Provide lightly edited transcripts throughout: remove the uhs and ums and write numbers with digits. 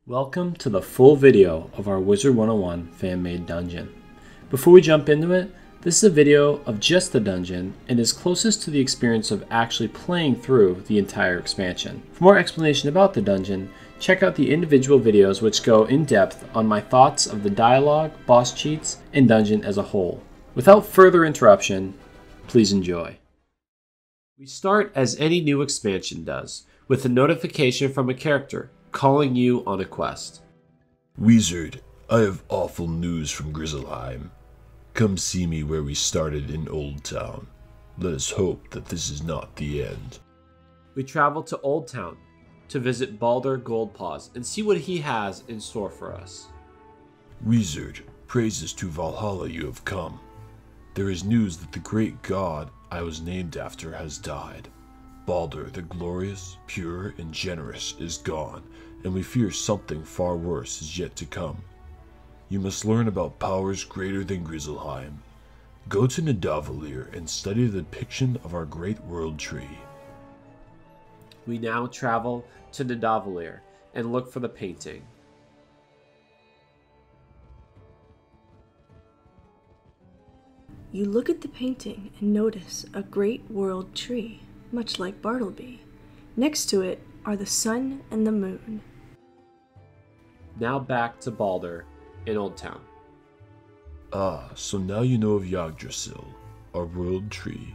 Welcome to the full video of our Wizard101 fan-made dungeon. Before we jump into it, this is a video of just the dungeon and is closest to the experience of actually playing through the entire expansion. For more explanation about the dungeon, check out the individual videos which go in depth on my thoughts of the dialogue, boss cheats, and dungeon as a whole. Without further interruption, please enjoy. We start as any new expansion does, with a notification from a character calling you on a quest. Wizard, I have awful news from Grizzleheim. Come see me where we started in Old Town. Let us hope that this is not the end. We travel to Old Town to visit Baldur Goldpaws and see what he has in store for us. Wizard, praises to Valhalla you have come. There is news that the great god I was named after has died. Baldur the glorious, pure, and generous is gone, and we fear something far worse is yet to come. You must learn about powers greater than Grizzleheim. Go to Nidavellir and study the depiction of our great world tree. We now travel to Nidavellir and look for the painting. You look at the painting and notice a great world tree, much like Bartleby. Next to it are the sun and the moon. Now back to Baldur in Old Town. Ah, so now you know of Yggdrasil, our world tree.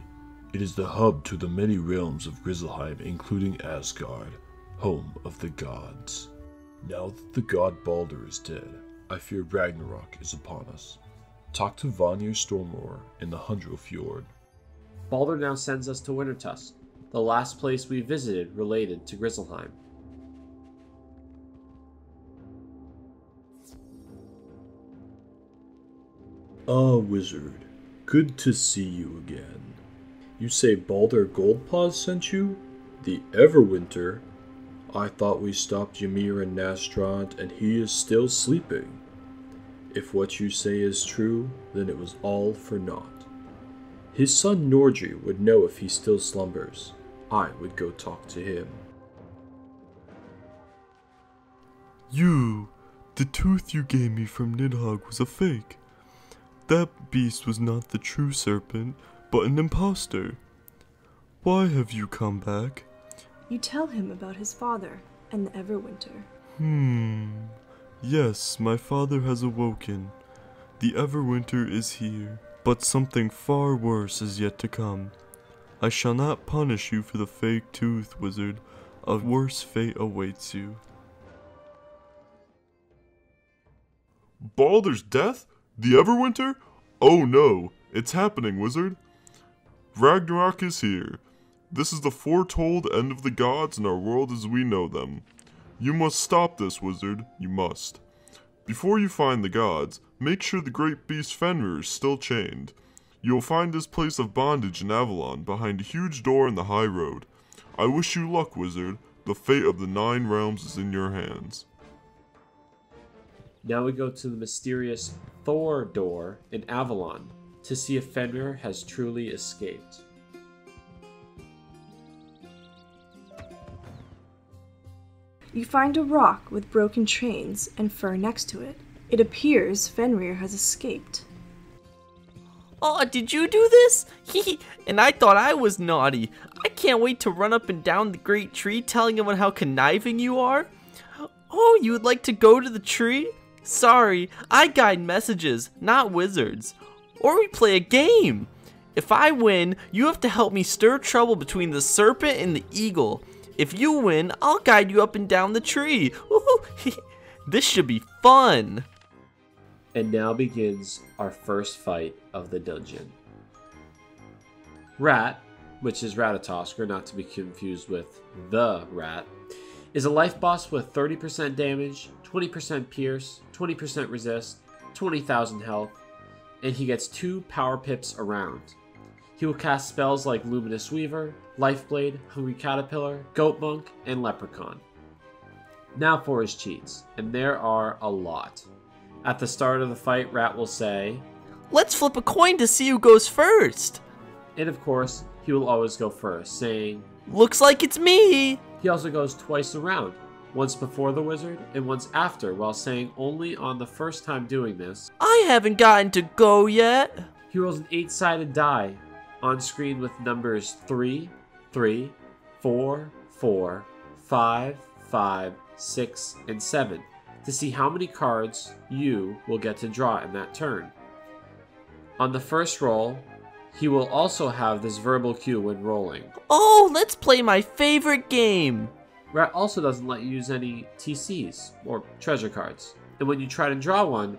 It is the hub to the many realms of Grizzleheim, including Asgard, home of the gods. Now that the god Baldur is dead, I fear Ragnarok is upon us. Talk to Vanir Stormroar in the Hundrel Fjord. Baldur now sends us to Wintertusk, the last place we visited related to Grizzleheim. Ah, Wizard, good to see you again. You say Baldur Goldpaws sent you? The Everwinter? I thought we stopped Ymir and Nastrand and he is still sleeping. If what you say is true, then it was all for naught. His son Nordri would know if he still slumbers. I would go talk to him. The tooth you gave me from Nidhogg was a fake. That beast was not the true serpent, but an impostor. Why have you come back? You tell him about his father and the Everwinter. Yes, my father has awoken. The Everwinter is here, but something far worse is yet to come. I shall not punish you for the fake tooth, Wizard. A worse fate awaits you. Baldur's death? The Everwinter? Oh no, it's happening, Wizard. Ragnarok is here. This is the foretold end of the gods and our world as we know them. You must stop this, Wizard. You must. Before you find the gods, make sure the great beast Fenrir is still chained. You will find his place of bondage in Avalon behind a huge door in the high road. I wish you luck, Wizard. The fate of the 9 realms is in your hands. Now we go to the mysterious Thor door in Avalon to see if Fenrir has truly escaped. You find a rock with broken trains and fur next to it. It appears Fenrir has escaped. Oh, did you do this? And I thought I was naughty. I can't wait to run up and down the great tree telling everyone how conniving you are. Oh, you would like to go to the tree? Sorry, I guide messages, not wizards. Or we play a game. If I win, you have to help me stir trouble between the serpent and the eagle. If you win, I'll guide you up and down the tree. This should be fun. And now begins our first fight of the dungeon. Rat, which is Ratatoskr, not to be confused with the Rat, is a life boss with 30% damage, 20% pierce, 20% resist, 20,000 health, and he gets 2 power pips around. He will cast spells like Luminous Weaver, Lifeblade, Hungry Caterpillar, Goat Monk, and Leprechaun. Now for his cheats, and there are a lot. At the start of the fight, Rat will say, "Let's flip a coin to see who goes first." And of course, he will always go first, saying, "Looks like it's me." He also goes twice around, once before the wizard and once after, while saying only on the first time doing this, I haven't gotten to go yet. he rolls an 8-sided die on screen with numbers 3, 3, 4, 4, 5, 5, 6, and 7 to see how many cards you will get to draw in that turn. On the first roll, he will also have this verbal cue when rolling. Oh, let's play my favorite game. Rat also doesn't let you use any TCs, or treasure cards. And when you try to draw one,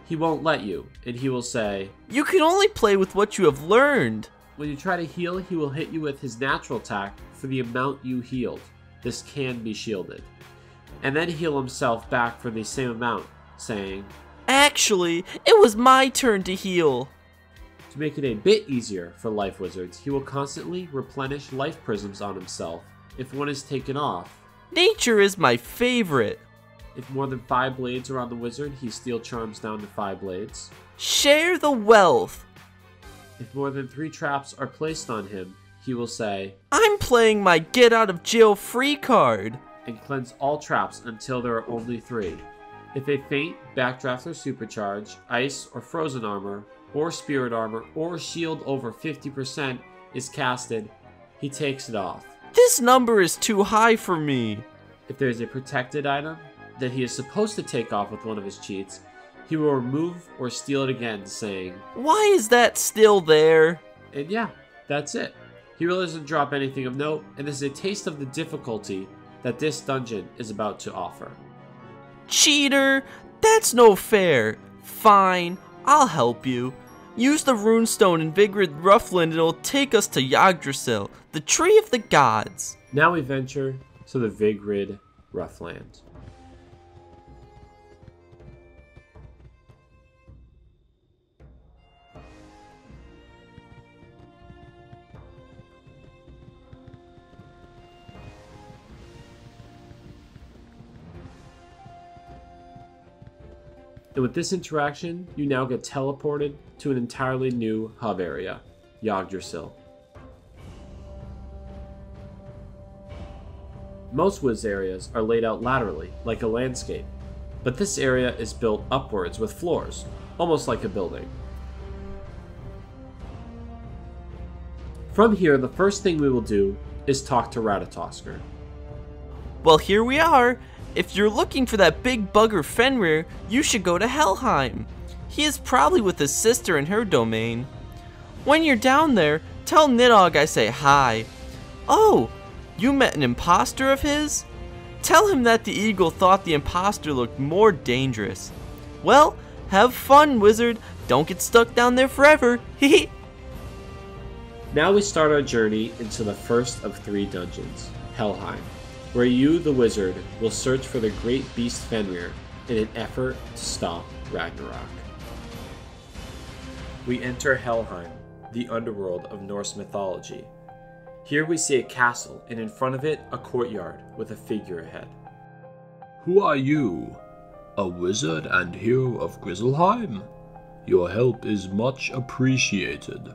he won't let you, and he will say, You can only play with what you have learned. when you try to heal, he will hit you with his natural attack for the amount you healed. This can be shielded. And then heal himself back for the same amount, saying, Actually, it was my turn to heal. to make it a bit easier for life wizards, he will constantly replenish life prisms on himself if one is taken off. Nature is my favorite. If more than 5 blades are on the wizard, he steel charms down to 5 blades. Share the wealth. If more than 3 traps are placed on him, he will say, I'm playing my get out of jail free card. and cleanse all traps until there are only 3. If a feint, backdraft, or supercharge, ice or frozen armor, or spirit armor, or shield over 50% is casted, he takes it off. This number is too high for me. If there is a protected item that he is supposed to take off with one of his cheats, he will remove or steal it again, saying, Why is that still there? and yeah, that's it. He really doesn't drop anything of note, and this is a taste of the difficulty that this dungeon is about to offer. Cheater! That's no fair. Fine, I'll help you. Use the runestone in Vigrid Ruffland and it'll take us to Yggdrasil, the tree of the gods. Now we venture to the Vigrid Ruffland. And with this interaction, you now get teleported to an entirely new hub area, Yggdrasil. Most Wiz areas are laid out laterally, like a landscape, but this area is built upwards with floors, almost like a building. From here, the first thing we will do is talk to Ratatoskr. Well, here we are. If you're looking for that big bugger Fenrir, you should go to Helheim. He is probably with his sister in her domain. When you're down there, tell Nidhogg I say hi. Oh, you met an imposter of his? Tell him that the eagle thought the imposter looked more dangerous. Well, have fun, wizard. Don't get stuck down there forever. Hehe. Now we start our journey into the first of 3 dungeons, Helheim, where you, the wizard, will search for the great beast Fenrir in an effort to stop Ragnarok. We enter Helheim, the underworld of Norse mythology. Here we see a castle, and in front of it, a courtyard with a figurehead. Who are you? A wizard and hero of Grizzleheim? Your help is much appreciated.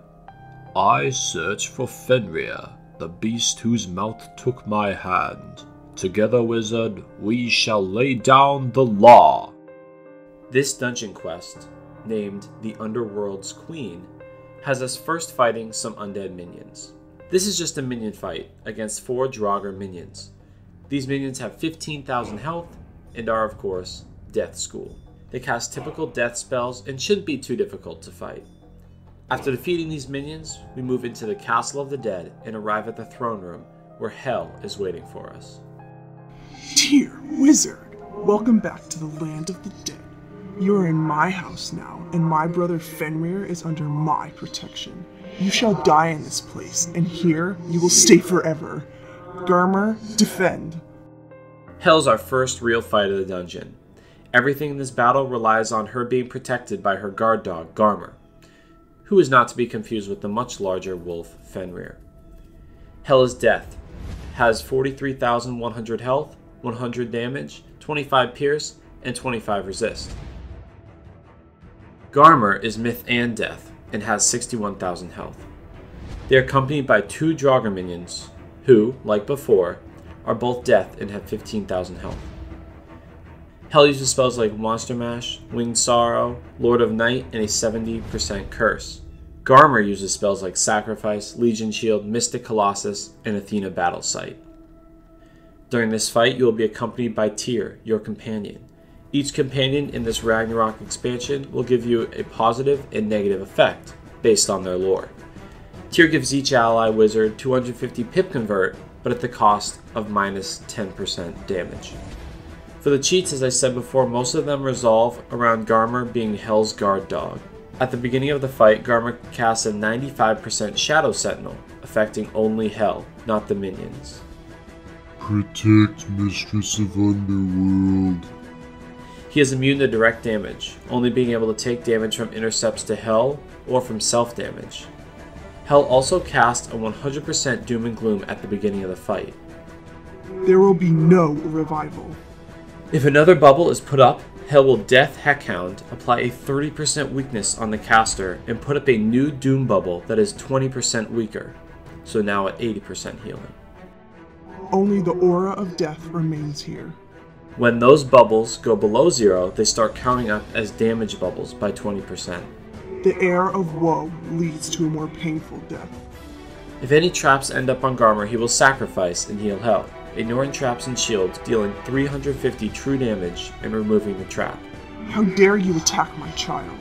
I search for Fenrir, the beast whose mouth took my hand. Together, wizard, we shall lay down the law. This dungeon quest, named the Underworld's Queen, has us first fighting some undead minions. This is just a minion fight against 4 Draugr minions. These minions have 15,000 health and are, of course, Death School. They cast typical death spells and shouldn't be too difficult to fight. After defeating these minions, we move into the Castle of the Dead and arrive at the throne room, where Hell is waiting for us. Dear wizard, welcome back to the land of the dead. You are in my house now, and my brother Fenrir is under my protection. You shall die in this place, and here you will stay forever. Garmer, defend. Hell's our first real fight of the dungeon. Everything in this battle relies on her being protected by her guard dog, Garmer, who is not to be confused with the much larger wolf, Fenrir. Hell is death, has 43,100 health, 100 damage, 25 pierce, and 25 resist. Garmer is myth and death, and has 61,000 health. They are accompanied by 2 Draugr minions, who, like before, are both death and have 15,000 health. Hell uses spells like Monster Mash, Winged Sorrow, Lord of Night, and a 70% curse. Garmer uses spells like Sacrifice, Legion Shield, Mystic Colossus, and Athena Battle Sight. During this fight, you will be accompanied by Tyr, your companion. Each companion in this Ragnarok expansion will give you a positive and negative effect based on their lore. Tyr gives each ally wizard 250 pip convert, but at the cost of minus 10% damage. For the cheats, as I said before, most of them resolve around Garmer being Hell's guard dog. At the beginning of the fight, Garmer casts a 95% Shadow Sentinel, affecting only Hell, not the minions. Protect Mistress of Underworld. He is immune to direct damage, only being able to take damage from intercepts to Hell or from self-damage. Hell also casts a 100% Doom and Gloom at the beginning of the fight. There will be no revival. If another bubble is put up, Hell will Death Heckhound, apply a 30% weakness on the caster, and put up a new Doom bubble that is 20% weaker, so now at 80% healing. Only the aura of death remains here. When those bubbles go below 0, they start counting up as damage bubbles by 20%. The air of woe leads to a more painful death. If any traps end up on Garmer, he will sacrifice and heal Hell, ignoring traps and shields, dealing 350 true damage and removing the trap. How dare you attack my child?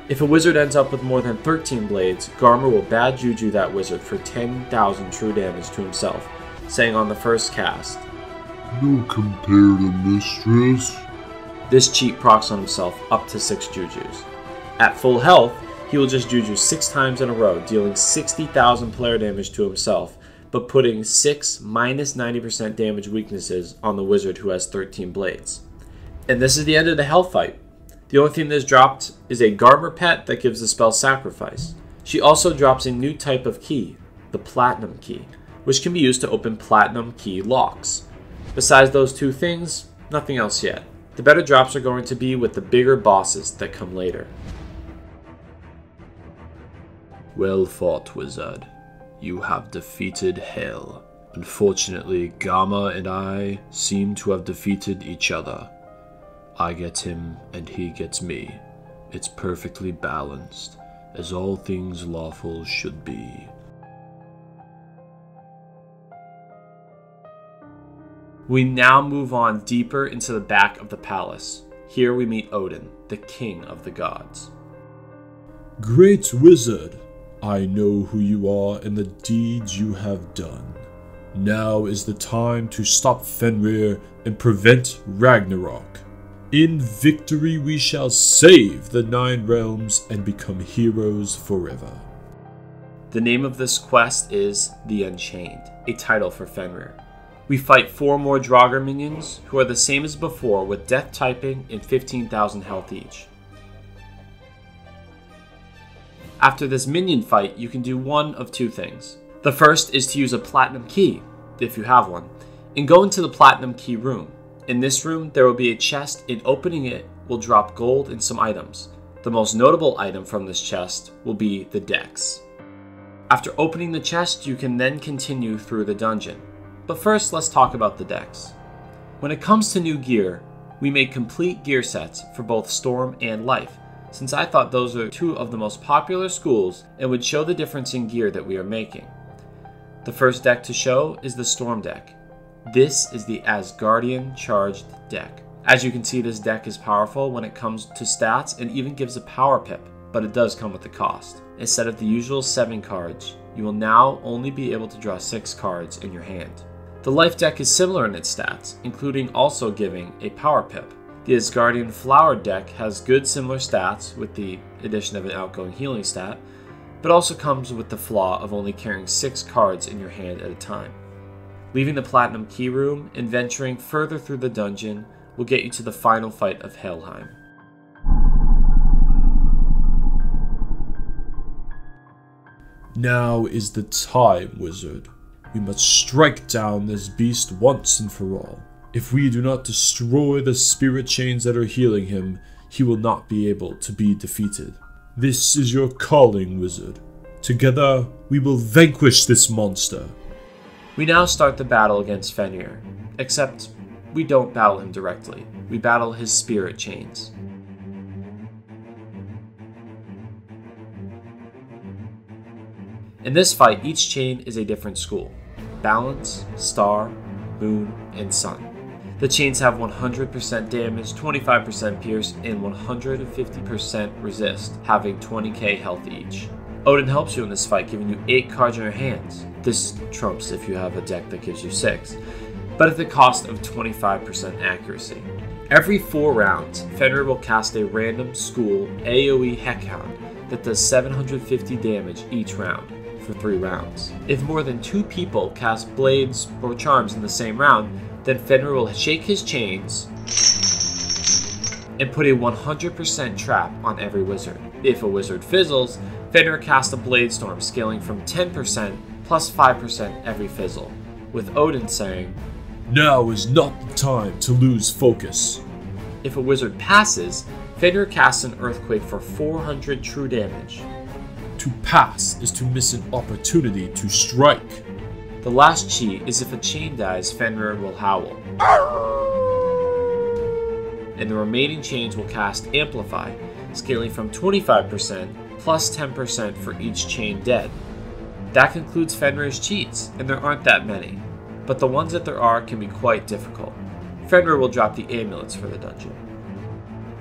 If a wizard ends up with more than 13 blades, Garmer will bad juju that wizard for 10,000 true damage to himself, saying on the first cast, "No compare to Mistress." This cheat procs on himself up to 6 jujus. At full health, he will just juju 6 times in a row, dealing 60,000 player damage to himself, but putting 6 minus 90% damage weaknesses on the wizard who has 13 blades. And this is the end of the Hell fight. The only thing that is dropped is a Garmer pet that gives the spell Sacrifice. She also drops a new type of key, the Platinum Key, which can be used to open Platinum Key locks. Besides those two things, nothing else yet. The better drops are going to be with the bigger bosses that come later. Well fought, wizard. You have defeated Hell. Unfortunately, Gamma and I seem to have defeated each other. I get him and he gets me. It's perfectly balanced, as all things lawful should be. We now move on deeper into the back of the palace. Here we meet Odin, the king of the gods. Great wizard, I know who you are and the deeds you have done. Now is the time to stop Fenrir and prevent Ragnarok. In victory we shall save the 9 realms and become heroes forever. The name of this quest is The Unchained, a title for Fenrir. We fight 4 more Draugr minions, who are the same as before with death typing and 15,000 health each. After this minion fight, you can do one of 2 things. The first is to use a Platinum Key, if you have one, and go into the Platinum Key room. In this room, there will be a chest, and opening it will drop gold and some items. The most notable item from this chest will be the Dex. After opening the chest, you can then continue through the dungeon. But first, let's talk about the Dex. When it comes to new gear, we make complete gear sets for both Storm and Life, since I thought those are 2 of the most popular schools and would show the difference in gear that we are making. The first deck to show is the Storm deck. This is the Asgardian Charged deck. As you can see, this deck is powerful when it comes to stats and even gives a power pip, but it does come with a cost. Instead of the usual 7 cards, you will now only be able to draw 6 cards in your hand. The Life deck is similar in its stats, including also giving a power pip. The Asgardian Flower deck has good similar stats with the addition of an outgoing healing stat, but also comes with the flaw of only carrying 6 cards in your hand at a time. Leaving the Platinum Key room and venturing further through the dungeon will get you to the final fight of Helheim. Now is the time, wizard. We must strike down this beast once and for all. If we do not destroy the spirit chains that are healing him, he will not be able to be defeated. This is your calling, wizard. Together, we will vanquish this monster. We now start the battle against Fenrir, except we don't battle him directly. We battle his spirit chains. In this fight, each chain is a different school: balance, star, moon, and sun. The chains have 100% damage, 25% pierce, and 150% resist, having 20k health each. Odin helps you in this fight, giving you 8 cards in your hands. This trumps if you have a deck that gives you 6, but at the cost of 25% accuracy. Every 4 rounds, Fenrir will cast a random school AoE Heckhound that does 750 damage each round for 3 rounds. If more than 2 people cast blades or charms in the same round, then Fenrir will shake his chains and put a 100% trap on every wizard. If a wizard fizzles, Fenrir casts a blade storm scaling from 10% plus 5% every fizzle, with Odin saying, "Now is not the time to lose focus." if a wizard passes, Fenrir casts an earthquake for 400 true damage. To pass is to miss an opportunity to strike. The last cheat is if a chain dies, Fenrir will howl. And the remaining chains will cast Amplify, scaling from 25% plus 10% for each chain dead. That concludes Fenrir's cheats, and there aren't that many, but the ones that there are can be quite difficult. Fenrir will drop the amulets for the dungeon.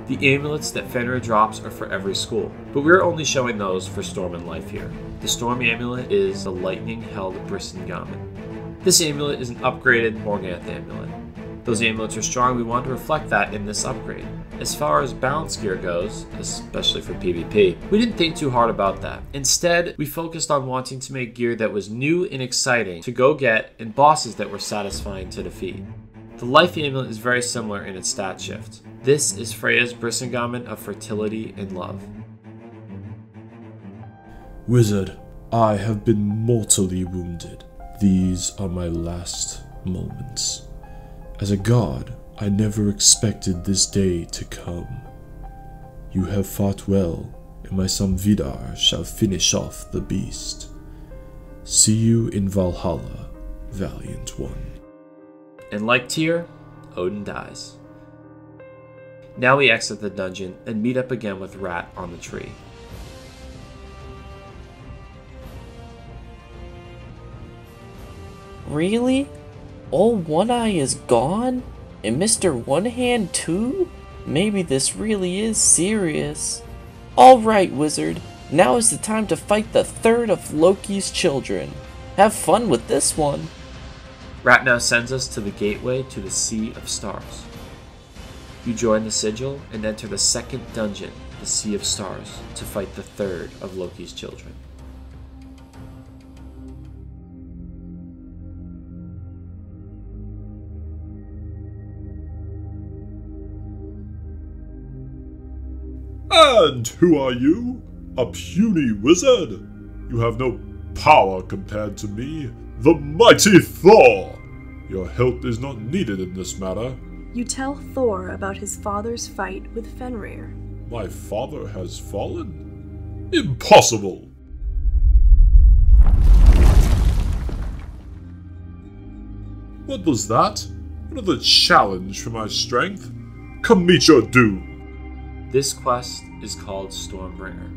The amulets that Fenrir drops are for every school, but we're only showing those for Storm and Life here. The Storm amulet is the Lightning-held Brisingamen. This amulet is an upgraded Morganth amulet. Those amulets are strong, we want to reflect that in this upgrade. As far as balance gear goes, especially for PvP, we didn't think too hard about that. Instead, we focused on wanting to make gear that was new and exciting to go get and bosses that were satisfying to defeat. The Life amulet is very similar in its stat shift. This is Freya's Brisingamen of fertility and love. Wizard, I have been mortally wounded. These are my last moments. As a god, I never expected this day to come. You have fought well, and my son Vidar shall finish off the beast. See you in Valhalla, valiant one. And like Tyr, Odin dies. Now we exit the dungeon and meet up again with Rat on the tree. Really? Old One Eye is gone? And Mr. One Hand too? Maybe this really is serious. Alright, Wizard. Now is the time to fight the third of Loki's children. Have fun with this one. Rat now sends us to the gateway to the Sea of Stars. You join the sigil and enter the second dungeon, the Sea of Stars, to fight the third of Loki's children. And who are you? A puny wizard? You have no power compared to me, the mighty Thor! Your help is not needed in this matter. You tell Thor about his father's fight with Fenrir. My father has fallen? Impossible! What was that? Another challenge for my strength? Come meet your doom! This quest is called Stormbringer.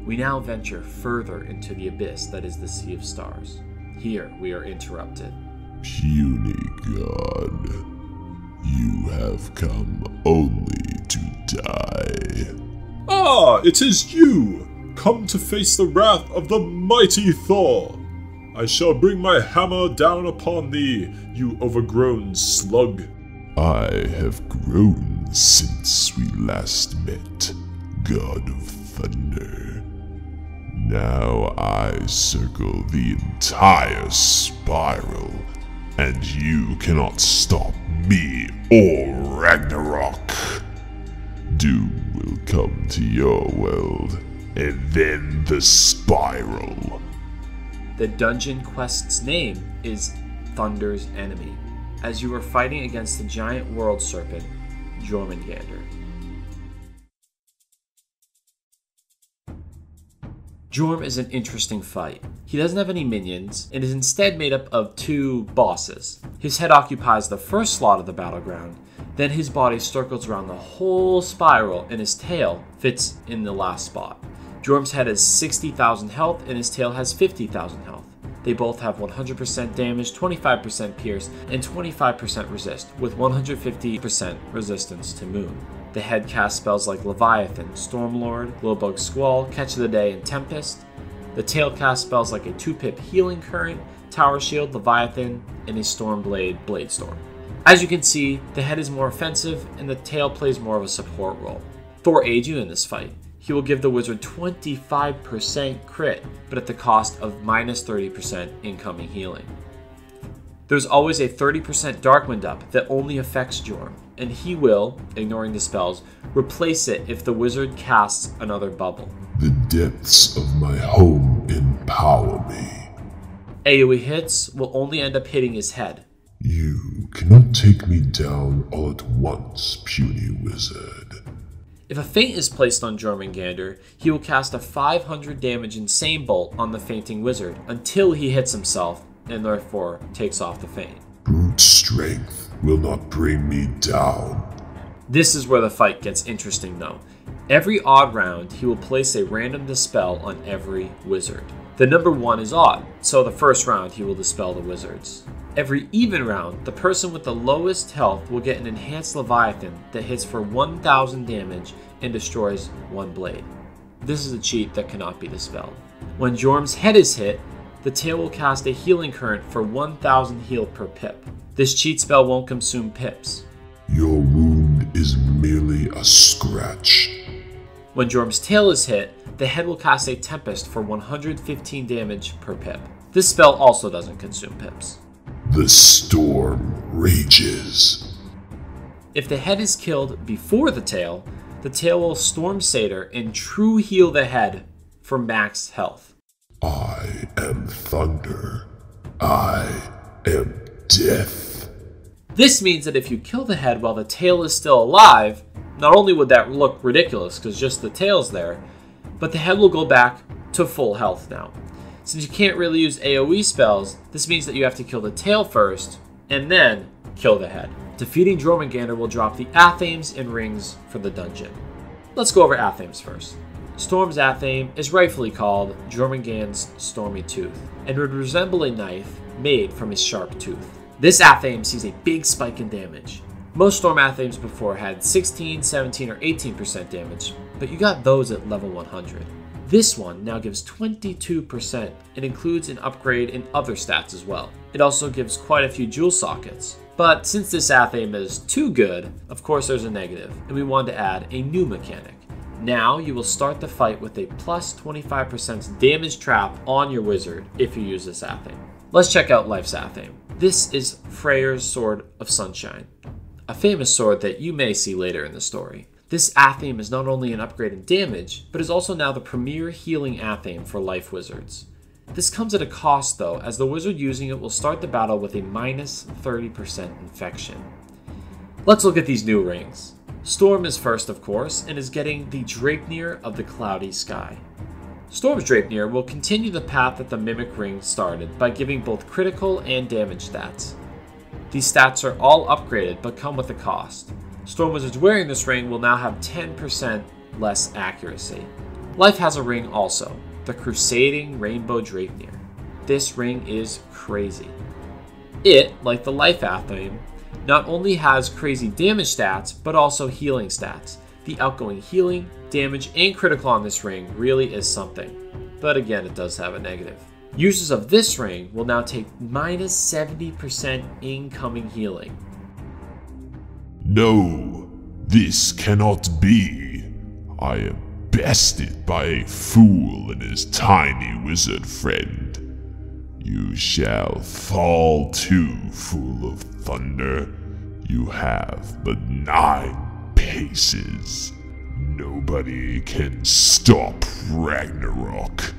We now venture further into the abyss that is the Sea of Stars. Here we are interrupted. Puny god, you have come only to die. Ah, it is you! Come to face the wrath of the mighty Thor! I shall bring my hammer down upon thee, you overgrown slug. I have grown since we last met, God of Thunder. Now I circle the entire spiral, and you cannot stop me or Ragnarok. Doom will come to your world, and then the spiral. The dungeon quest's name is Thunder's Enemy, as you are fighting against the giant world serpent, Jormungandr. Jorm is an interesting fight. He doesn't have any minions and is instead made up of 2 bosses. His head occupies the first slot of the battleground, then his body circles around the whole spiral and his tail fits in the last spot. Jorm's head has 60,000 health and his tail has 50,000 health. They both have 100% damage, 25% pierce, and 25% resist, with 150% resistance to Moon. The head casts spells like Leviathan, Stormlord, Glowbug Squall, Catch of the Day, and Tempest. The tail casts spells like a 2-pip Healing Current, Tower Shield, Leviathan, and a Stormblade, Bladestorm. As you can see, the head is more offensive and the tail plays more of a support role. Thor aids you in this fight. He will give the wizard 25% crit, but at the cost of minus 30% incoming healing. There's always a 30% Darkwind up that only affects Jorm, and he will, ignoring the spells, replace it if the wizard casts another bubble. The depths of my home empower me. AoE hits will only end up hitting his head. You cannot take me down all at once, puny wizard. If a feint is placed on Jormungandr, he will cast a 500 damage Insane Bolt on the fainting wizard until he hits himself and therefore takes off the feint. Brute strength will not bring me down. This is where the fight gets interesting though. Every odd round, he will place a random dispel on every wizard. The number 1 is odd, so the first round he will dispel the wizards. Every even round, the person with the lowest health will get an enhanced Leviathan that hits for 1000 damage and destroys 1 blade. This is a cheat that cannot be dispelled. When Jorm's head is hit, the tail will cast a Healing Current for 1000 heal per pip. This cheat spell won't consume pips. Your wound is merely a scratch. When Jorm's tail is hit, the head will cast a Tempest for 115 damage per pip. This spell also doesn't consume pips. The storm rages. If the head is killed before the tail will Storm Satyr and true heal the head for max health. I am thunder. I am death. This means that if you kill the head while the tail is still alive, not only would that look ridiculous because just the tail's there, but the head will go back to full health now. Since you can't really use AoE spells, this means that you have to kill the tail first, and then kill the head. Defeating Jormungandr will drop the Athames and rings for the dungeon. Let's go over Athames first. Storm's Athame is rightfully called Jormungandr's Stormy Tooth, and would resemble a knife made from his sharp tooth. This Athame sees a big spike in damage. Most Storm Athames before had 16, 17, or 18% damage, but you got those at level 100. This one now gives 22% and includes an upgrade in other stats as well. It also gives quite a few jewel sockets. But since this Athame is too good, of course there's a negative, and we wanted to add a new mechanic. Now you will start the fight with a plus 25% damage trap on your wizard if you use this Athame. Let's check out Life's Athame. This is Freyr's Sword of Sunshine, a famous sword that you may see later in the story. This Athame is not only an upgrade in damage, but is also now the premier healing Athame for life wizards. This comes at a cost though, as the wizard using it will start the battle with a minus 30% infection. Let's look at these new rings. Storm is first, of course, and is getting the Draupnir of the Cloudy Sky. Storm's Draupnir will continue the path that the Mimic Ring started by giving both critical and damage stats. These stats are all upgraded but come with a cost. Storm wizards wearing this ring will now have 10% less accuracy. Life has a ring also, the Crusading Rainbow Draupnir. This ring is crazy. It, like the Life Athame, not only has crazy damage stats, but also healing stats. The outgoing healing, damage, and critical on this ring really is something. But again, it does have a negative. Users of this ring will now take minus 70% incoming healing. No, this cannot be. I am bested by a fool and his tiny wizard friend. You shall fall too, fool of thunder. You have but 9 paces. Nobody can stop Ragnarok.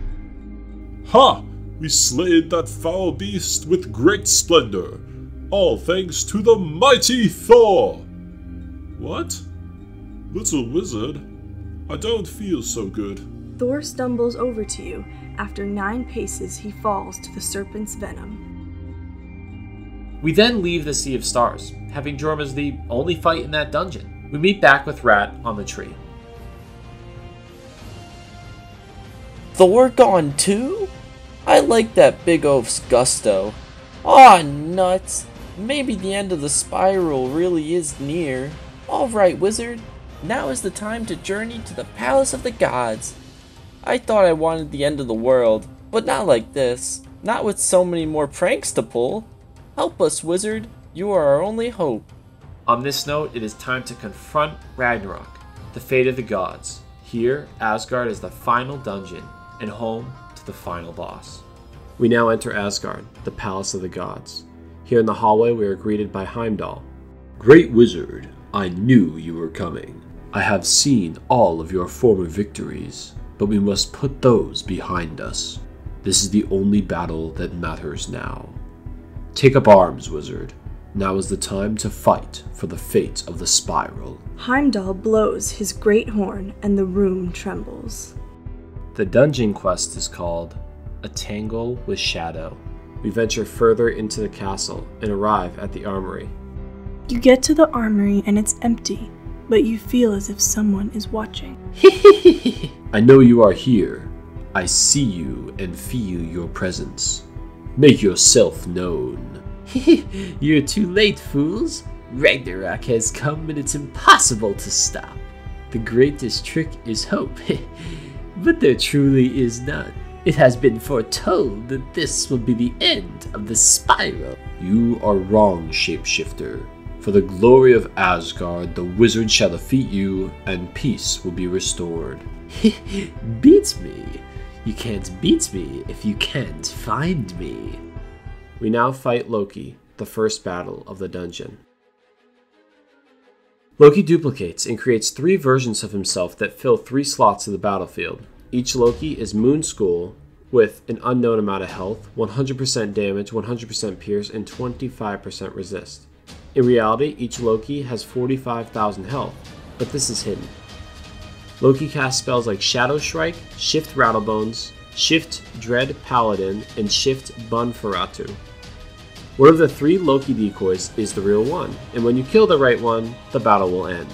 Ha! We slayed that foul beast with great splendor, all thanks to the mighty Thor! What? Little wizard, I don't feel so good. Thor stumbles over to you. After 9 paces, he falls to the serpent's venom. We then leave the Sea of Stars, having Jorma's the only fight in that dungeon. We meet back with Rat on the tree. Thor gone too? I like that big oaf's gusto. Aw, nuts. Maybe the end of the spiral really is near. Alright, wizard. Now is the time to journey to the palace of the gods. I thought I wanted the end of the world, but not like this. Not with so many more pranks to pull. Help us, wizard. You are our only hope. On this note, it is time to confront Ragnarok, the fate of the gods. Here, Asgard is the final dungeon, and home to the final boss. We now enter Asgard, the palace of the gods. Here in the hallway, we are greeted by Heimdall. Great wizard, I knew you were coming. I have seen all of your former victories, but we must put those behind us. This is the only battle that matters now. Take up arms, wizard. Now is the time to fight for the fate of the spiral. Heimdall blows his great horn and the room trembles. The dungeon quest is called A Tangle with Shadow. We venture further into the castle and arrive at the armory. You get to the armory and it's empty, but you feel as if someone is watching. I know you are here. I see you and feel your presence. Make yourself known. You're too late, fools. Ragnarok has come and it's impossible to stop. The greatest trick is hope, but there truly is none. It has been foretold that this will be the end of the spiral. You are wrong, shapeshifter. For the glory of Asgard, the wizard shall defeat you, and peace will be restored. Beats me. You can't beat me if you can't find me. We now fight Loki, the first battle of the dungeon. Loki duplicates and creates 3 versions of himself that fill 3 slots of the battlefield. Each Loki is Moon School with an unknown amount of health, 100% damage, 100% pierce, and 25% resist. In reality, each Loki has 45,000 health, but this is hidden. Loki casts spells like Shadow Shrike, Shift Rattlebones, Shift Dread Paladin, and Shift Bunferatu. One of the 3 Loki decoys is the real one, and when you kill the right one, the battle will end.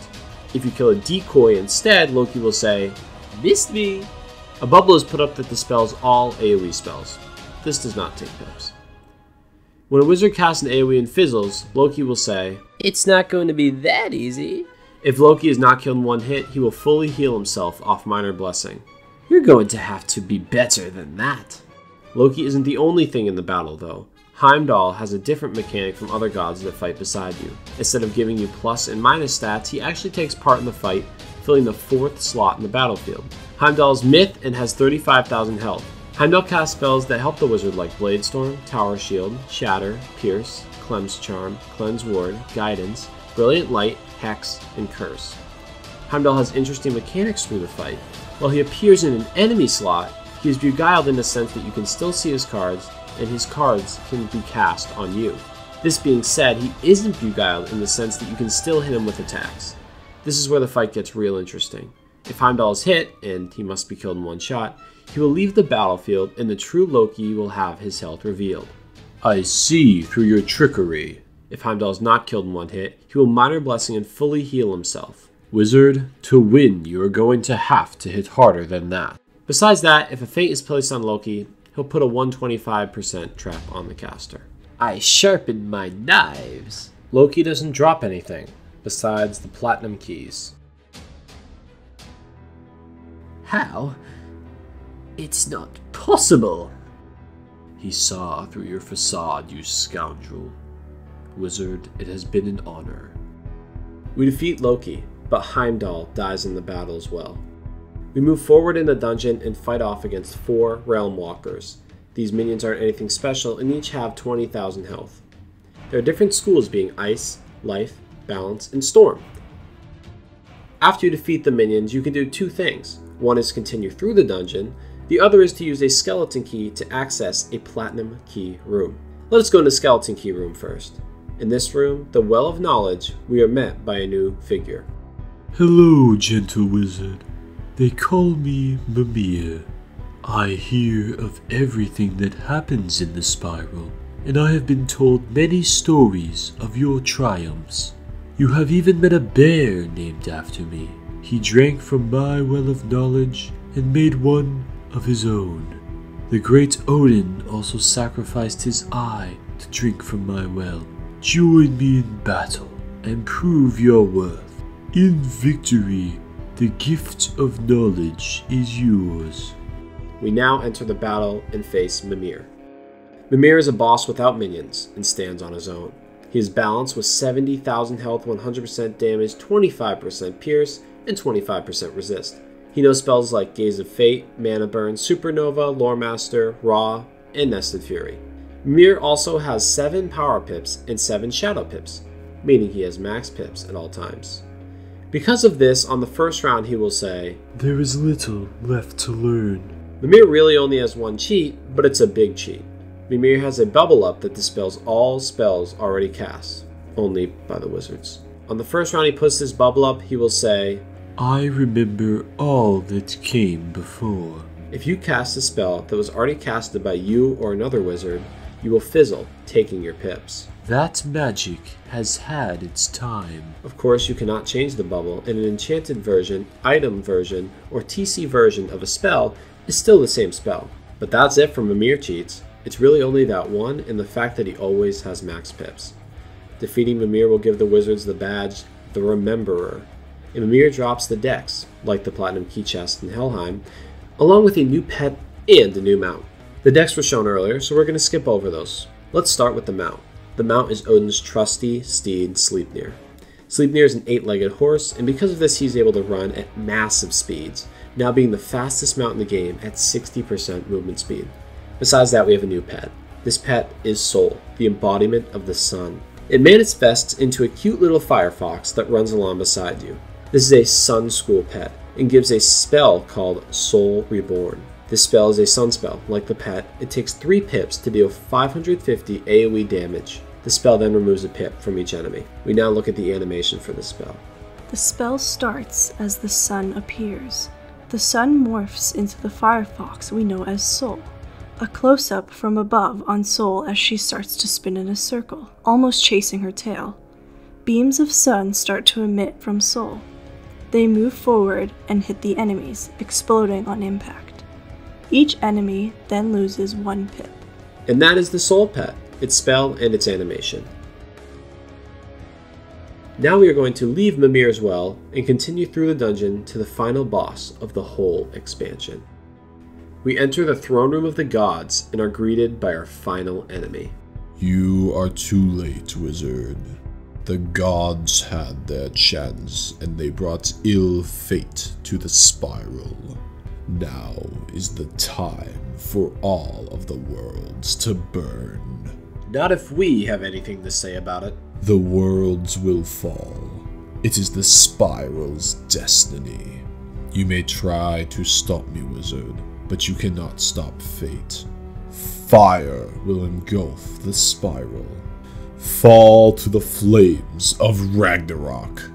If you kill a decoy instead, Loki will say, "Missed me!" A bubble is put up that dispels all AoE spells. This does not take pips. When a wizard casts an AoE and fizzles, Loki will say, "It's not going to be that easy." If Loki is not killed in 1 hit, he will fully heal himself off Minor Blessing. You're going to have to be better than that. Loki isn't the only thing in the battle, though. Heimdall has a different mechanic from other gods that fight beside you. Instead of giving you plus and minus stats, he actually takes part in the fight, filling the 4th slot in the battlefield. Heimdall is Myth and has 35,000 health. Heimdall casts spells that help the wizard like Blade Storm, Tower Shield, Shatter, Pierce, Cleanse Charm, Cleanse Ward, Guidance, Brilliant Light, Hex, and Curse. Heimdall has interesting mechanics through the fight. While he appears in an enemy slot, he is beguiled in the sense that you can still see his cards, and his cards can be cast on you. This being said, he isn't beguiled in the sense that you can still hit him with attacks. This is where the fight gets real interesting. If Heimdall is hit, and he must be killed in 1 shot, he will leave the battlefield and the true Loki will have his health revealed. I see through your trickery. If Heimdall is not killed in 1 hit, he will Minor Blessing and fully heal himself. Wizard, to win you are going to have to hit harder than that. Besides that, if a fate is placed on Loki, he'll put a 125% trap on the caster. I sharpen my knives. Loki doesn't drop anything, besides the platinum keys. How? It's not possible. He saw through your facade, you scoundrel. Wizard, it has been an honor. We defeat Loki, but Heimdall dies in the battle as well. We move forward in the dungeon and fight off against 4 Realm Walkers. These minions aren't anything special and each have 20,000 health. There are different schools being Ice, Life, Balance, and Storm. After you defeat the minions, you can do 2 things. One is continue through the dungeon, the other is to use a skeleton key to access a platinum key room. Let us go into skeleton key room first. In this room, the Well of Knowledge, we are met by a new figure. Hello, gentle wizard. They call me Mimir. I hear of everything that happens in the spiral, and I have been told many stories of your triumphs. You have even met a bear named after me. He drank from my well of knowledge and made one of his own. The great Odin also sacrificed his eye to drink from my well. Join me in battle and prove your worth. In victory, the gift of knowledge is yours. We now enter the battle and face Mimir. Mimir is a boss without minions and stands on his own. He is balanced with 70,000 health, 100% damage, 25% pierce, and 25% resist. He knows spells like Gaze of Fate, Mana Burn, Supernova, Loremaster, Raw, and Nested Fury. Mimir also has 7 Power Pips and 7 Shadow Pips, meaning he has max pips at all times. Because of this, on the first round he will say, There is little left to learn. Mimir really only has one cheat, but it's a big cheat. Mimir has a bubble up that dispels all spells already cast, only by the wizards. On the first round he puts this bubble up, he will say, I remember all that came before. If you cast a spell that was already casted by you or another wizard, you will fizzle, taking your pips. That magic has had its time. Of course, you cannot change the bubble, and an enchanted version, item version, or TC version of a spell is still the same spell. But that's it for Mimir cheats. It's really only that one and the fact that he always has max pips. Defeating Mimir will give the wizards the badge, the Rememberer. And Mimir drops the Dex, like the Platinum Key Chest in Helheim, along with a new pet and a new mount. The Dex were shown earlier, so we're going to skip over those. Let's start with the mount. The mount is Odin's trusty steed, Sleipnir. Sleipnir is an 8-legged horse, and because of this he's able to run at massive speeds, now being the fastest mount in the game at 60% movement speed. Besides that, we have a new pet. This pet is Sol, the embodiment of the sun. It manifests into a cute little firefox that runs along beside you. This is a Sun School pet, and gives a spell called Sol Reborn. This spell is a sun spell. Like the pet, it takes 3 pips to deal 550 AoE damage. The spell then removes a pip from each enemy. We now look at the animation for this spell. The spell starts as the sun appears. The sun morphs into the firefox we know as Sol. A close-up from above on Sol as she starts to spin in a circle, almost chasing her tail. Beams of sun start to emit from Sol. They move forward and hit the enemies, exploding on impact. Each enemy then loses 1 pip. And that is the Sol pet, its spell and its animation. Now we are going to leave Mimir's Well and continue through the dungeon to the final boss of the whole expansion. We enter the throne room of the gods and are greeted by our final enemy. You are too late, wizard. The gods had their chance, and they brought ill fate to the spiral. Now is the time for all of the worlds to burn. Not if we have anything to say about it. The worlds will fall. It is the spiral's destiny. You may try to stop me, wizard, but you cannot stop fate. Fire will engulf the spiral. Fall to the flames of Ragnarok.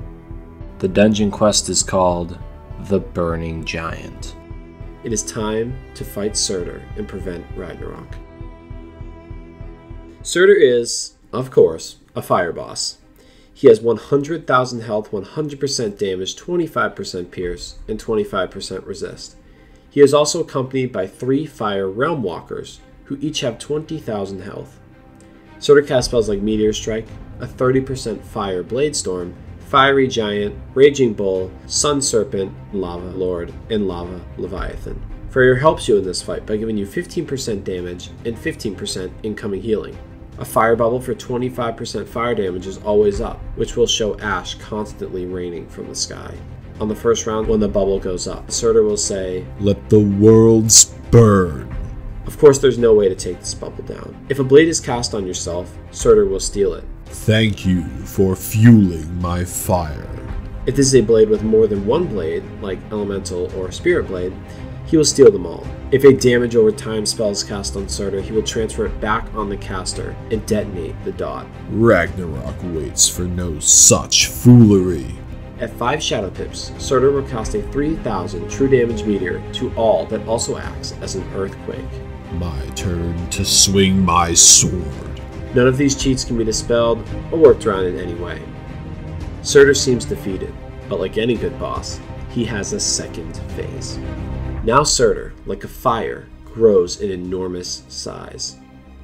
The dungeon quest is called The Burning Giant. It is time to fight Surtur and prevent Ragnarok. Surtur is, of course, a fire boss. He has 100,000 health, 100% damage, 25% pierce, and 25% resist. He is also accompanied by 3 fire realm walkers, who each have 20,000 health. Surtur casts spells like Meteor Strike, a 30% fire blade storm, Fiery Giant, Raging Bull, Sun Serpent, Lava Lord, and Lava Leviathan. Freyr helps you in this fight by giving you 15% damage and 15% incoming healing. A fire bubble for 25% fire damage is always up, which will show ash constantly raining from the sky. On the first round, when the bubble goes up, Surtur will say, Let the worlds burn. Of course, there's no way to take this bubble down. If a blade is cast on yourself, Surtur will steal it. Thank you for fueling my fire. If this is a blade with more than 1 blade, like Elemental or Spirit Blade, he will steal them all. If a damage over time spell is cast on Surtur, he will transfer it back on the caster and detonate the dot. Ragnarok waits for no such foolery. At 5 Shadow Pips, Surtur will cast a 3000 true damage meteor to all that also acts as an earthquake. My turn to swing my sword. None of these cheats can be dispelled or worked around in any way. Surtur seems defeated, but like any good boss, he has a second phase. Now Surtur, like a fire, grows in enormous size.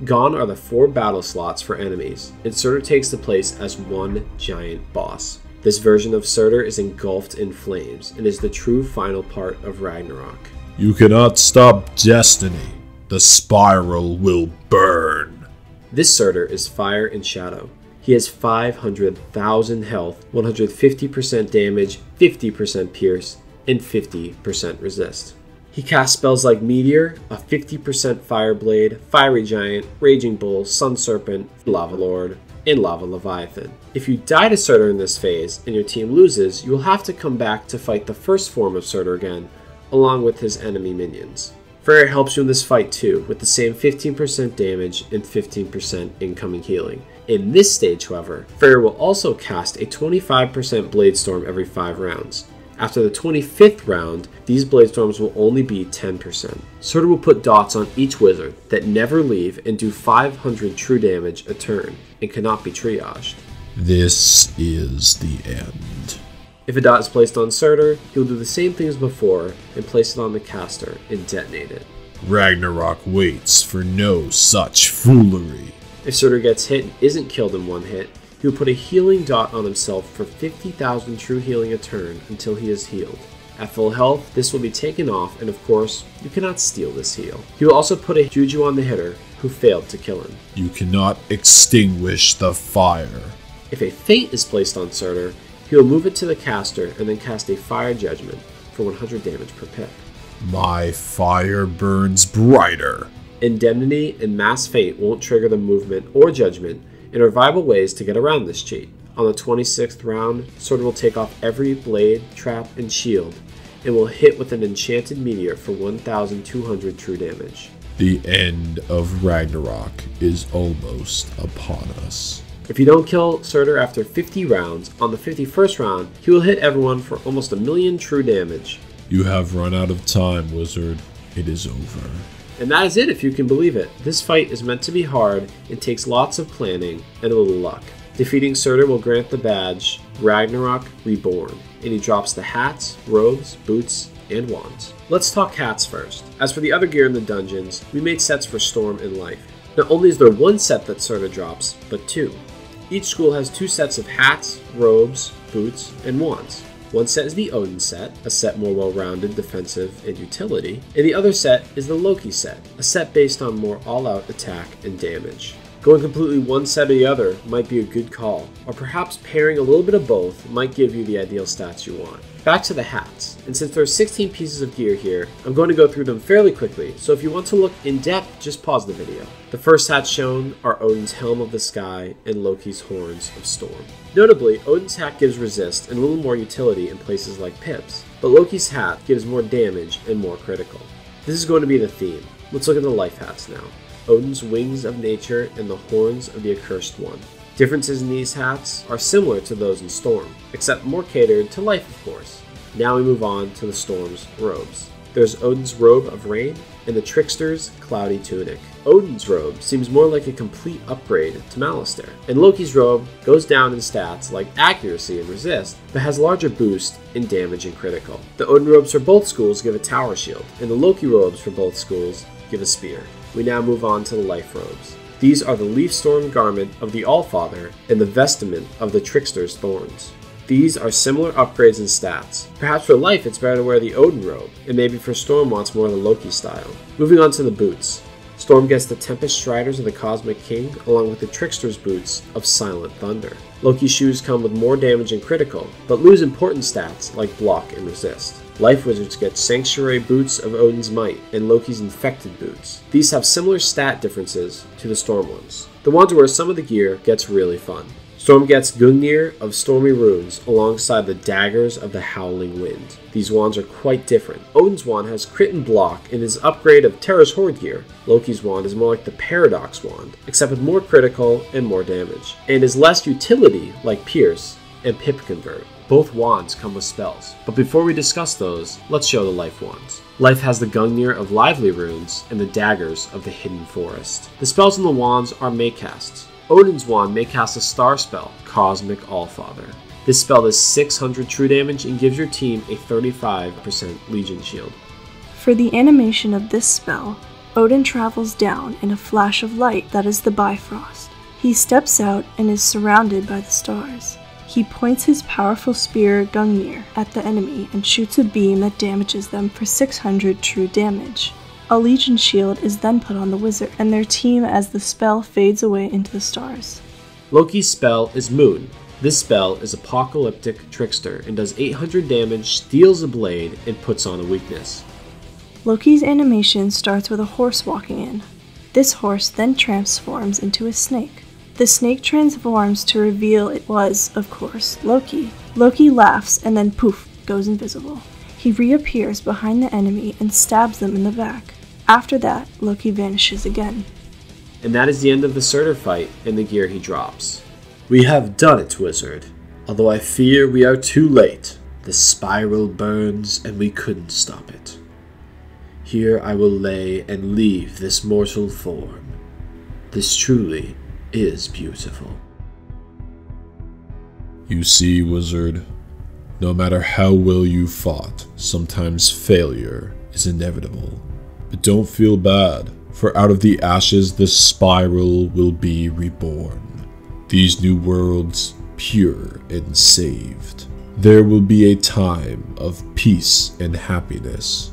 Gone are the 4 battle slots for enemies, and Surtur takes the place as one giant boss. This version of Surtur is engulfed in flames and is the true final part of Ragnarok. You cannot stop destiny. The spiral will burn. This Surtur is fire and shadow. He has 500,000 health, 150% damage, 50% pierce, and 50% resist. He casts spells like Meteor, a 50% Fire Blade, Fiery Giant, Raging Bull, Sun Serpent, Lava Lord, and Lava Leviathan. If you die to Surtur in this phase and your team loses, you will have to come back to fight the first form of Surtur again, along with his enemy minions. Freyr helps you in this fight too, with the same 15% damage and 15% incoming healing. In this stage, however, Freyr will also cast a 25% Blade Storm every 5 rounds. After the 25th round, these Blade Storms will only be 10%. Surtur will put dots on each wizard that never leave and do 500 true damage a turn, and cannot be triaged. This is the end. If a dot is placed on Surtur, he will do the same thing as before and place it on the caster and detonate it. Ragnarok waits for no such foolery. If Surtur gets hit and isn't killed in one hit, he will put a healing dot on himself for 50,000 true healing a turn until he is healed. At full health, this will be taken off, and of course, you cannot steal this heal. He will also put a juju on the hitter who failed to kill him. You cannot extinguish the fire. If a feint is placed on Surtur, he will move it to the caster and then cast a Fire Judgment for 100 damage per pip. My fire burns brighter. Indemnity and Mass Feint won't trigger the movement or judgment, and are viable ways to get around this cheat. On the 26th round, Surtur will take off every blade, trap, and shield, and will hit with an enchanted meteor for 1,200 true damage. The end of Ragnarok is almost upon us. If you don't kill Surtur after 50 rounds, on the 51st round, he will hit everyone for almost 1,000,000 true damage. You have run out of time, wizard. It is over. And that is it, if you can believe it. This fight is meant to be hard and takes lots of planning and a little luck. Defeating Surtur will grant the badge Ragnarok Reborn, and he drops the hats, robes, boots, and wands. Let's talk hats first. As for the other gear in the dungeons, we made sets for Storm and Life. Not only is there one set that Surtur drops, but 2. Each school has 2 sets of hats, robes, boots, and wands. One set is the Odin set, a set more well-rounded, defensive, and utility, and the other set is the Loki set, a set based on more all-out attack and damage. Going completely one set or the other might be a good call, or perhaps pairing a little bit of both might give you the ideal stats you want. Back to the hats, and since there are 16 pieces of gear here, I'm going to go through them fairly quickly, so if you want to look in depth, just pause the video. The first hats shown are Odin's Helm of the Sky and Loki's Horns of Storm. Notably, Odin's hat gives resist and a little more utility in places like pips, but Loki's hat gives more damage and more critical. This is going to be the theme. Let's look at the life hats now. Odin's Wings of Nature and the Horns of the Accursed One. Differences in these hats are similar to those in Storm, except more catered to life, of course. Now we move on to the Storm's robes. There's Odin's Robe of Rain and the Trickster's Cloudy Tunic. Odin's robe seems more like a complete upgrade to Malistaire, and Loki's robe goes down in stats like accuracy and resist, but has larger boost in damage and critical. The Odin robes for both schools give a tower shield, and the Loki robes for both schools give a spear. We now move on to the life robes. These are the Leaf Storm garment of the Allfather and the vestment of the Trickster's Thorns. These are similar upgrades in stats. Perhaps for life it's better to wear the Odin robe, and maybe for Storm wants more of the Loki style. Moving on to the boots. Storm gets the Tempest Striders of the Cosmic King, along with the Trickster's boots of Silent Thunder. Loki's shoes come with more damage and critical, but lose important stats like block and resist. Life Wizards get Sanctuary Boots of Odin's Might and Loki's Infected Boots. These have similar stat differences to the Storm ones. The one to wear some of the gear gets really fun. Storm gets Gungnir of Stormy Runes alongside the Daggers of the Howling Wind. These wands are quite different. Odin's wand has crit and block in his upgrade of Terra's Horde gear. Loki's wand is more like the Paradox wand, except with more critical and more damage, and is less utility like Pierce and Pip Convert. Both wands come with spells, but before we discuss those, let's show the life wands. Life has the Gungnir of Lively runes and the daggers of the Hidden Forest. The spells on the wands are maycasts. Odin's wand may cast a star spell, Cosmic Allfather. This spell does 600 true damage and gives your team a 35% Legion shield. For the animation of this spell, Odin travels down in a flash of light that is the Bifrost. He steps out and is surrounded by the stars. He points his powerful spear Gungnir at the enemy and shoots a beam that damages them for 600 true damage. A Legion shield is then put on the wizard and their team as the spell fades away into the stars. Loki's spell is Moon. This spell is Apocalyptic Trickster and does 800 damage, steals a blade, and puts on a weakness. Loki's animation starts with a horse walking in. This horse then transforms into a snake. The snake transforms to reveal it was, of course, Loki. Loki laughs and then poof, goes invisible. He reappears behind the enemy and stabs them in the back. After that, Loki vanishes again. And that is the end of the Surtur fight and the gear he drops. We have done it, wizard. Although I fear we are too late. The spiral burns and we couldn't stop it. Here I will lay and leave this mortal form. This truly is beautiful. You see, wizard, no matter how well you fought, sometimes failure is inevitable. But don't feel bad, for out of the ashes the spiral will be reborn. These new worlds, pure and saved. There will be a time of peace and happiness.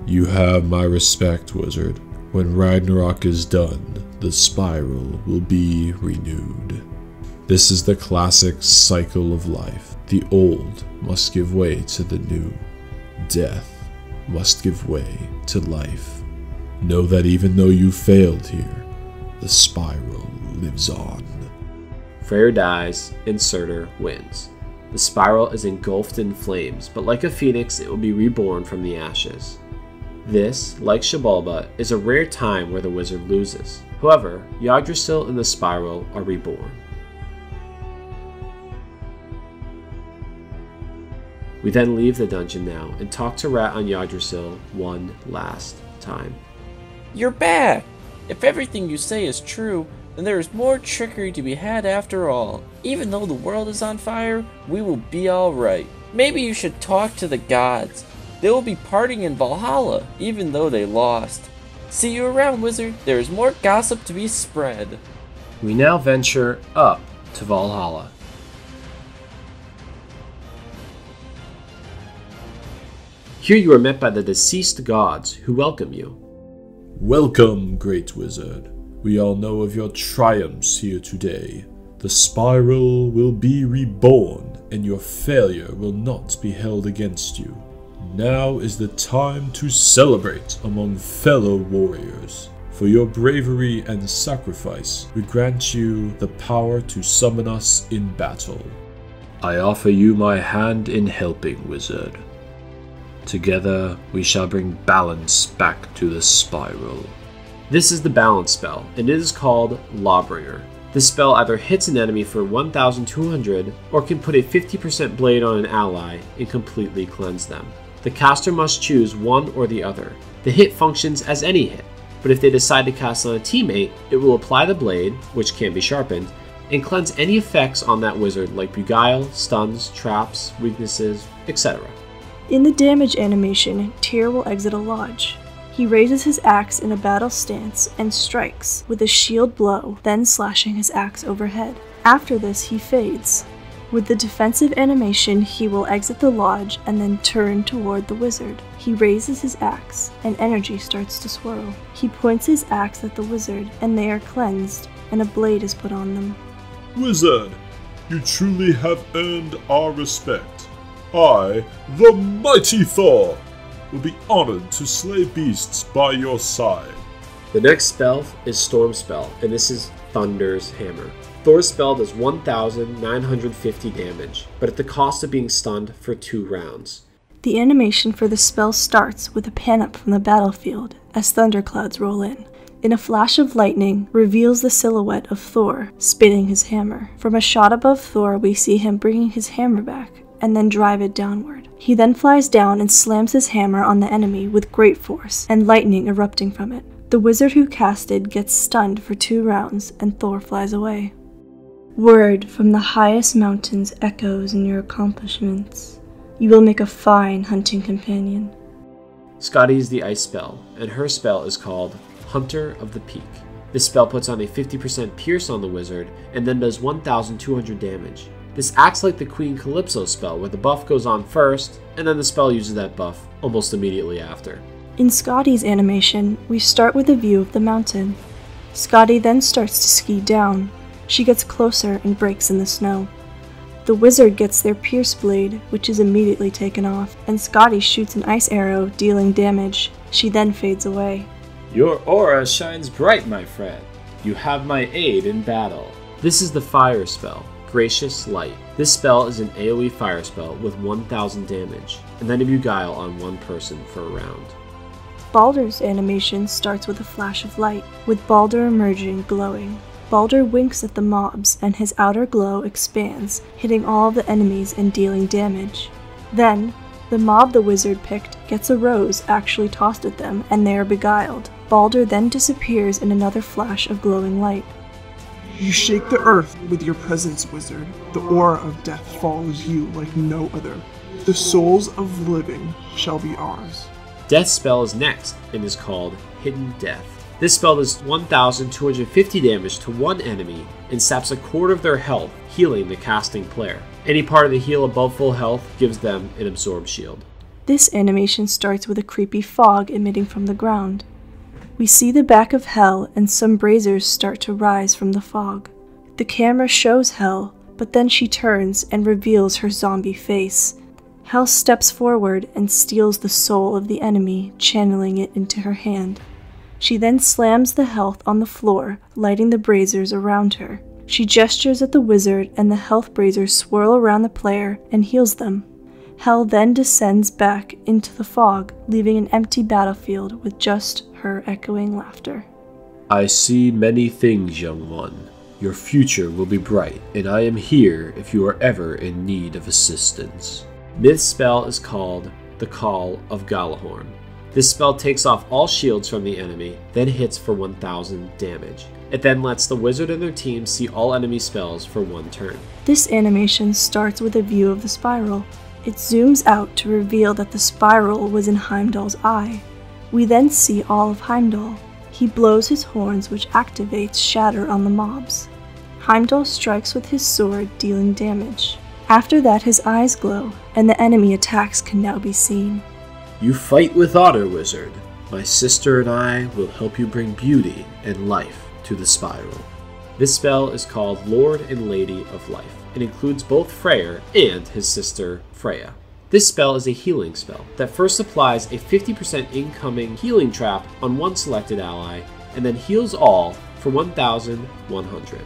You have my respect, wizard. When Ragnarok is done, the spiral will be renewed. This is the classic cycle of life. The old must give way to the new. Death must give way to life. Know that even though you failed here, the spiral lives on. Freyr dies and Surtur wins. The spiral is engulfed in flames, but like a phoenix, it will be reborn from the ashes. This, like Xibalba, is a rare time where the wizard loses. However, Yggdrasil and the spiral are reborn. We then leave the dungeon now and talk to Rat on Yggdrasil one last time. You're back! If everything you say is true, then there is more trickery to be had after all. Even though the world is on fire, we will be alright. Maybe you should talk to the gods. They will be partying in Valhalla, even though they lost. See you around, wizard. There is more gossip to be spread. We now venture up to Valhalla. Here you are met by the deceased gods who welcome you. Welcome, great wizard. We all know of your triumphs here today. The spiral will be reborn, and your failure will not be held against you. Now is the time to celebrate among fellow warriors. For your bravery and sacrifice, we grant you the power to summon us in battle. I offer you my hand in helping, wizard. Together, we shall bring balance back to the spiral. This is the balance spell, and it is called Lawbringer. This spell either hits an enemy for 1,200 or can put a 50% blade on an ally and completely cleanse them. The caster must choose one or the other. The hit functions as any hit, but if they decide to cast on a teammate, it will apply the blade, which can be sharpened, and cleanse any effects on that wizard like Beguile, stuns, traps, weaknesses, etc. In the damage animation, Tyr will exit a lodge. He raises his axe in a battle stance and strikes with a shield blow, then slashing his axe overhead. After this, he fades. With the defensive animation, he will exit the lodge and then turn toward the wizard. He raises his axe, and energy starts to swirl. He points his axe at the wizard, and they are cleansed, and a blade is put on them. Wizard, you truly have earned our respect. I, the mighty Thor, will be honored to slay beasts by your side. The next spell is Storm Spell, and this is Thunder's Hammer. Thor's spell does 1,950 damage, but at the cost of being stunned for 2 rounds. The animation for the spell starts with a pan up from the battlefield as thunderclouds roll in. in a flash of lightning, reveals the silhouette of Thor, spinning his hammer. From a shot above Thor, we see him bringing his hammer back, and then drive it downward. He then flies down and slams his hammer on the enemy with great force, and lightning erupting from it. The wizard who casted gets stunned for 2 rounds, and Thor flies away. Word from the highest mountains echoes in your accomplishments. You will make a fine hunting companion. Skadi is the ice spell, and her spell is called Hunter of the Peak. This spell puts on a 50% pierce on the wizard, and then does 1,200 damage. This acts like the Queen Calypso spell, where the buff goes on first, and then the spell uses that buff almost immediately after. In Skadi's animation, we start with a view of the mountain. Skadi then starts to ski down. She gets closer and breaks in the snow. The wizard gets their pierce blade, which is immediately taken off, and Skadi shoots an ice arrow, dealing damage. She then fades away. Your aura shines bright, my friend. You have my aid in battle. This is the fire spell, Gracious Light. This spell is an AoE fire spell with 1,000 damage, and then a beguile on 1 person for a round. Baldur's animation starts with a flash of light, with Baldur emerging glowing. Baldur winks at the mobs, and his outer glow expands, hitting all of the enemies and dealing damage. Then, the mob the wizard picked gets a rose actually tossed at them, and they are beguiled. Baldur then disappears in another flash of glowing light. You shake the earth with your presence, wizard. The aura of death follows you like no other. The souls of living shall be ours. Death spell is next, and is called Hidden Death. This spell does 1,250 damage to one enemy and saps a quarter of their health, healing the casting player. Any part of the heal above full health gives them an absorb shield. This animation starts with a creepy fog emitting from the ground. We see the back of Hel, and some braziers start to rise from the fog. The camera shows Hel, but then she turns and reveals her zombie face. Hel steps forward and steals the soul of the enemy, channeling it into her hand. She then slams the health on the floor, lighting the braziers around her. She gestures at the wizard, and the health braziers swirl around the player and heals them. Hel then descends back into the fog, leaving an empty battlefield with just her echoing laughter. I see many things, young one. Your future will be bright, and I am here if you are ever in need of assistance. Myth's spell is called the Call of Galahorn. This spell takes off all shields from the enemy, then hits for 1,000 damage. It then lets the wizard and their team see all enemy spells for 1 turn. This animation starts with a view of the spiral. It zooms out to reveal that the spiral was in Heimdall's eye. We then see all of Heimdall. He blows his horns, which activates Shatter on the mobs. Heimdall strikes with his sword, dealing damage. After that, his eyes glow, and the enemy attacks can now be seen. You fight with honor, wizard. My sister and I will help you bring beauty and life to the spiral. This spell is called Lord and Lady of Life. It includes both Freyr and his sister Freya. This spell is a healing spell that first applies a 50% incoming healing trap on one selected ally, and then heals all for 1,100.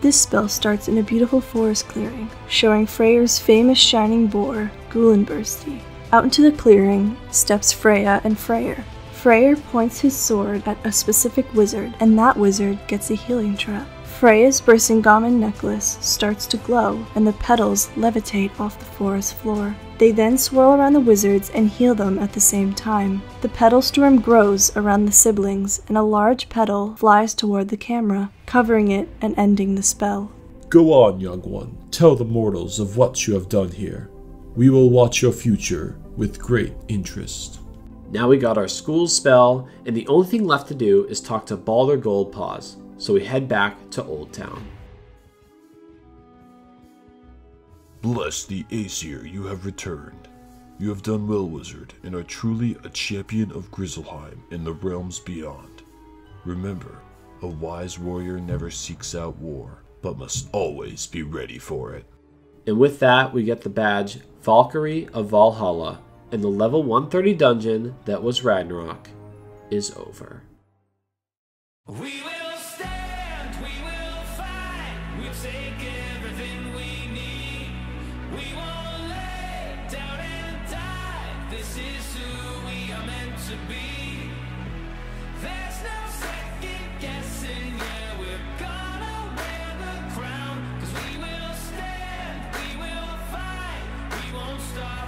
This spell starts in a beautiful forest clearing, showing Freyr's famous shining boar, Gulenbursti. Out into the clearing steps Freya and Freyr. Freyr points his sword at a specific wizard, and that wizard gets a healing trap. Freya's Bersingamen necklace starts to glow, and the petals levitate off the forest floor. They then swirl around the wizards and heal them at the same time. The petal storm grows around the siblings, and a large petal flies toward the camera, covering it and ending the spell. Go on, young one. Tell the mortals of what you have done here. We will watch your future with great interest. Now we got our school spell, and the only thing left to do is talk to Baldur Goldpaws, so we head back to Old Town. Bless the Aesir, you have returned. You have done well, wizard, and are truly a champion of Grizzleheim and the realms beyond. Remember, a wise warrior never seeks out war, but must always be ready for it. And with that, we get the badge Valkyrie of Valhalla, and the level 130 dungeon that was Ragnarok is over. We will stand, we will fight, we'll take everything we need. We won't lay down and die, this is who we are meant to be. There's no second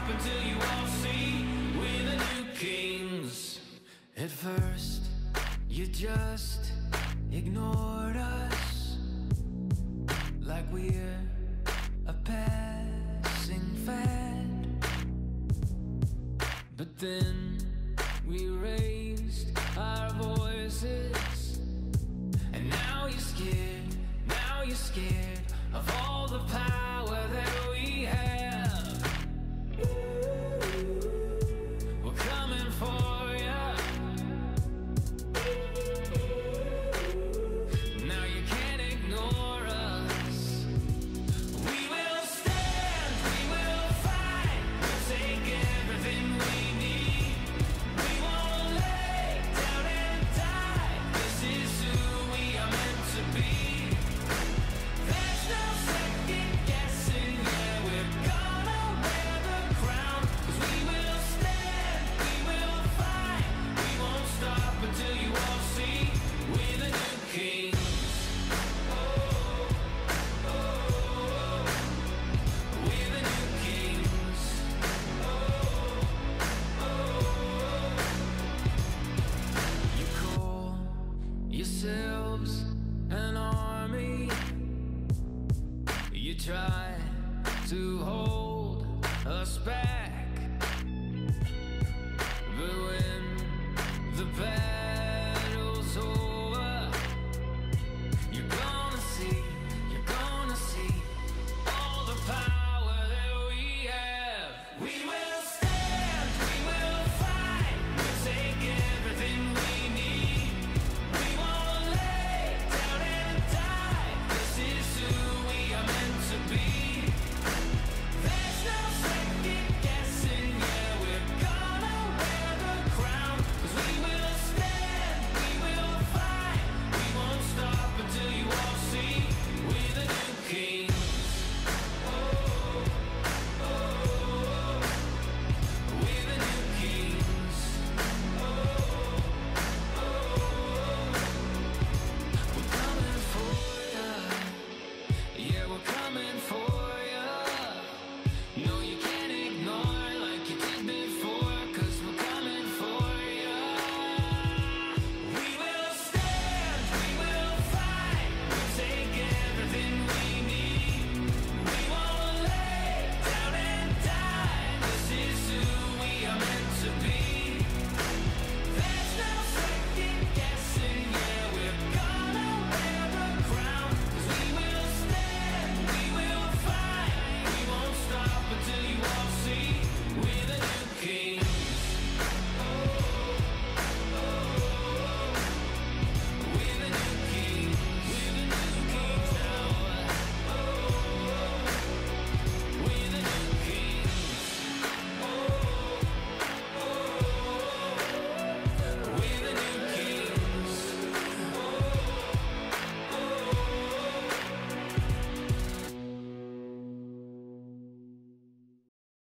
up until you all see we're the new kings. At first, you just ignored us like we're a passing fad. But then we raised our voices, and now you're scared of all the power that we have.